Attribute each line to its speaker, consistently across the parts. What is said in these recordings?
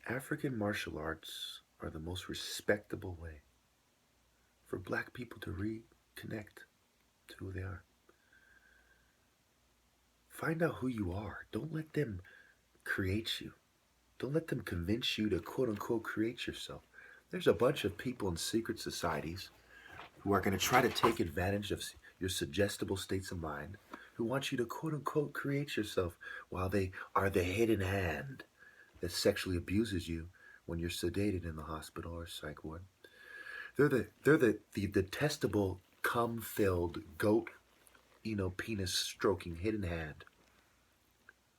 Speaker 1: African martial arts are the most respectable way for black people to reconnect to who they are. Find out who you are. Don't let them create you. Don't let them convince you to quote unquote create yourself. There's a bunch of people in secret societies who are going to try to take advantage of your suggestible states of mind, who want you to quote unquote create yourself while they are the hidden hand that sexually abuses you when you're sedated in the hospital or psych ward. They're the detestable cum filled goat, penis stroking hidden hand,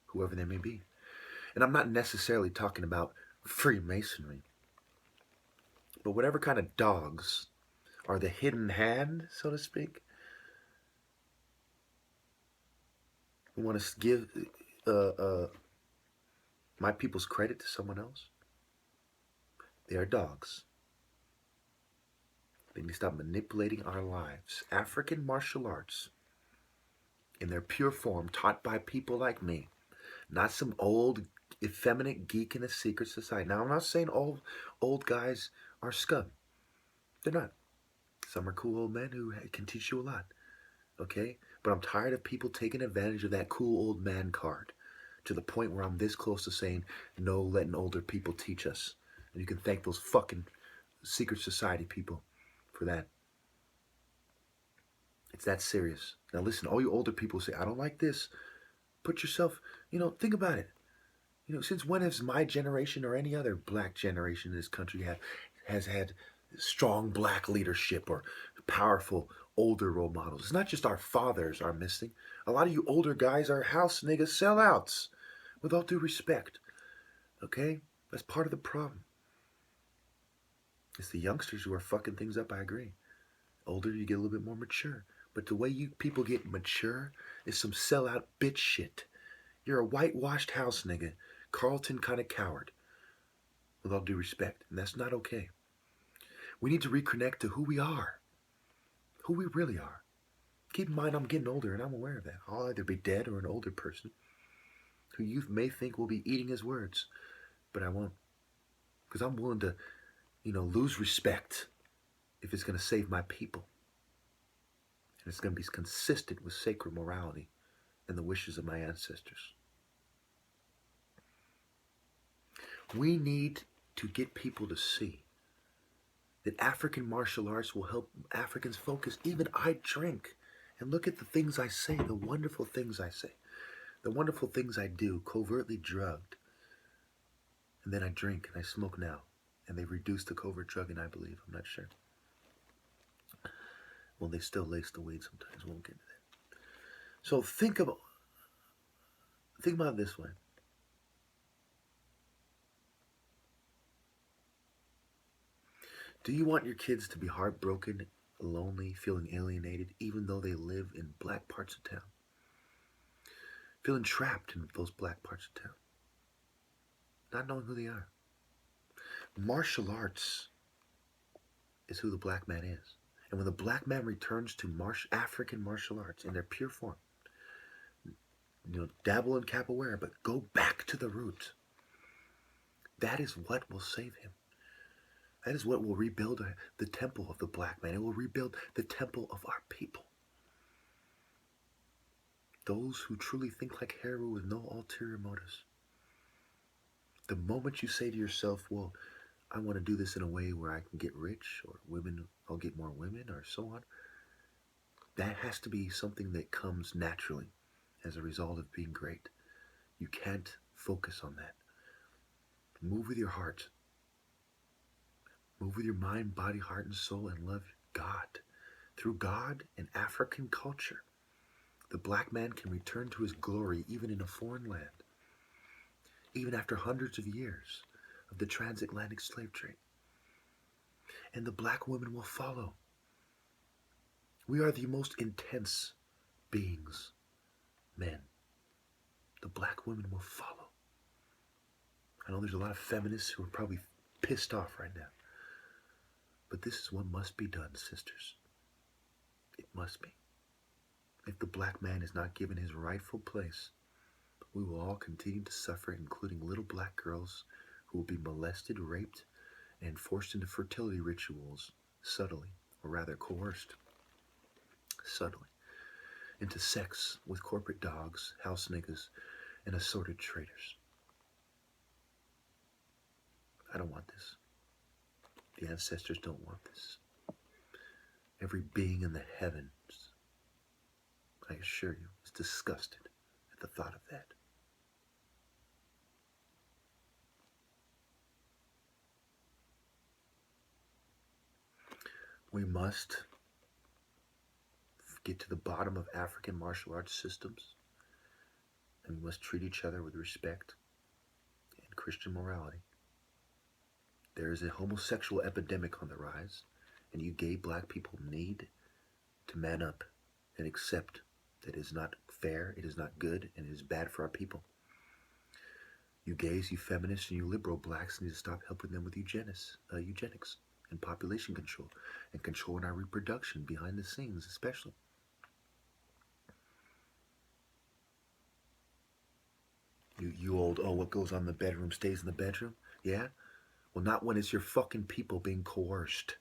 Speaker 1: whoever they may be. And I'm not necessarily talking about Freemasonry, but whatever kind of dogs are the hidden hand, so to speak, who want to give uh, uh, my people's credit to someone else. They are dogs. They need to stop manipulating our lives. African martial arts, in their pure form, taught by people like me, not some old, effeminate geek in a secret society. Now, I'm not saying old guys are scum. They're not. Some are cool old men who can teach you a lot. Okay? But I'm tired of people taking advantage of that cool old man card to the point where I'm this close to saying, no, letting older people teach us. And you can thank those fucking secret society people for that. It's that serious. Now listen, all you older people say, I don't like this. Put yourself, think about it. Since when has my generation or any other black generation in this country has had strong black leadership or powerful older role models? It's not just our fathers are missing. A lot of you older guys are house niggas sellouts, with all due respect. Okay? That's part of the problem. It's the youngsters who are fucking things up, I agree. Older, you get a little bit more mature. But the way you people get mature is some sellout bitch shit. You're a whitewashed house nigga, Carlton kind of coward, with all due respect. And that's not okay. We need to reconnect to who we are, who we really are. Keep in mind, I'm getting older and I'm aware of that. I'll either be dead or an older person who you may think will be eating his words, but I won't. Because I'm willing to, lose respect if it's going to save my people. And it's going to be consistent with sacred morality and the wishes of my ancestors. We need to get people to see that African martial arts will help Africans focus. Even I drink. And look at the things I say, the wonderful things I say, the wonderful things I do, covertly drugged. And then I drink and I smoke now. And they reduce the covert drugging, I believe. I'm not sure. Well, they still lace the weed sometimes. We won't get into that. So think about it this way. Do you want your kids to be heartbroken, lonely, feeling alienated, even though they live in black parts of town? Feeling trapped in those black parts of town. Not knowing who they are. Martial arts is who the black man is. And when the black man returns to African martial arts in their pure form, dabble in capoeira, but go back to the root. That is what will save him. That is what will rebuild the temple of the black man. It will rebuild the temple of our people. Those who truly think like Heru with no ulterior motives. The moment you say to yourself, well, I want to do this in a way where I can get rich, or I'll get more women, or so on, that has to be something that comes naturally as a result of being great. You can't focus on that. Move with your heart. Move with your mind, body, heart, and soul, and love God. Through God and African culture, the black man can return to his glory even in a foreign land, even after hundreds of years of the transatlantic slave trade. And the black women will follow. We are the most intense beings, men. The black women will follow. I know there's a lot of feminists who are probably pissed off right now. But this is what must be done, sisters. It must be. If the black man is not given his rightful place, we will all continue to suffer, including little black girls who will be molested, raped, and forced into fertility rituals subtly, or rather coerced subtly, into sex with corporate dogs, house niggas, and assorted traitors. I don't want this. The ancestors don't want this. Every being in the heavens, I assure you, is disgusted at the thought of that. We must get to the bottom of African martial arts systems, and we must treat each other with respect and Christian morality. There is a homosexual epidemic on the rise, and you gay black people need to man up and accept that it is not fair, it is not good, and it is bad for our people. You gays, you feminists, and you liberal blacks need to stop helping them with eugenics and population control and controlling our reproduction behind the scenes, especially. You old, oh, what goes on in the bedroom stays in the bedroom? Yeah? Well, not when it's your fucking people being coerced,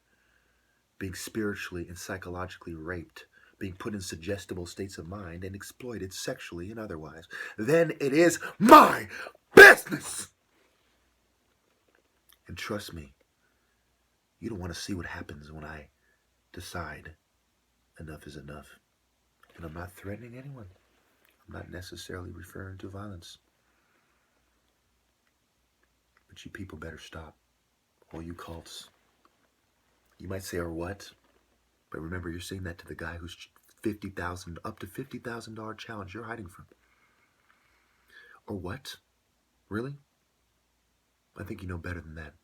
Speaker 1: being spiritually and psychologically raped, being put in suggestible states of mind and exploited sexually and otherwise. Then it is my business! And trust me, you don't want to see what happens when I decide enough is enough. And I'm not threatening anyone. I'm not necessarily referring to violence. But you people better stop. All you cults. You might say, or what? But remember, you're saying that to the guy who's up to $50,000 challenge you're hiding from. Or what? Really? I think you know better than that.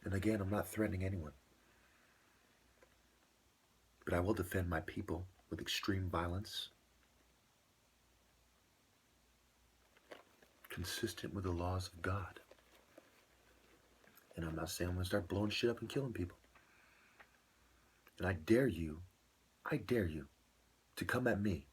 Speaker 1: And again, I'm not threatening anyone. But I will defend my people with extreme violence, consistent with the laws of God. And I'm not saying I'm going to start blowing shit up and killing people. And I dare you to come at me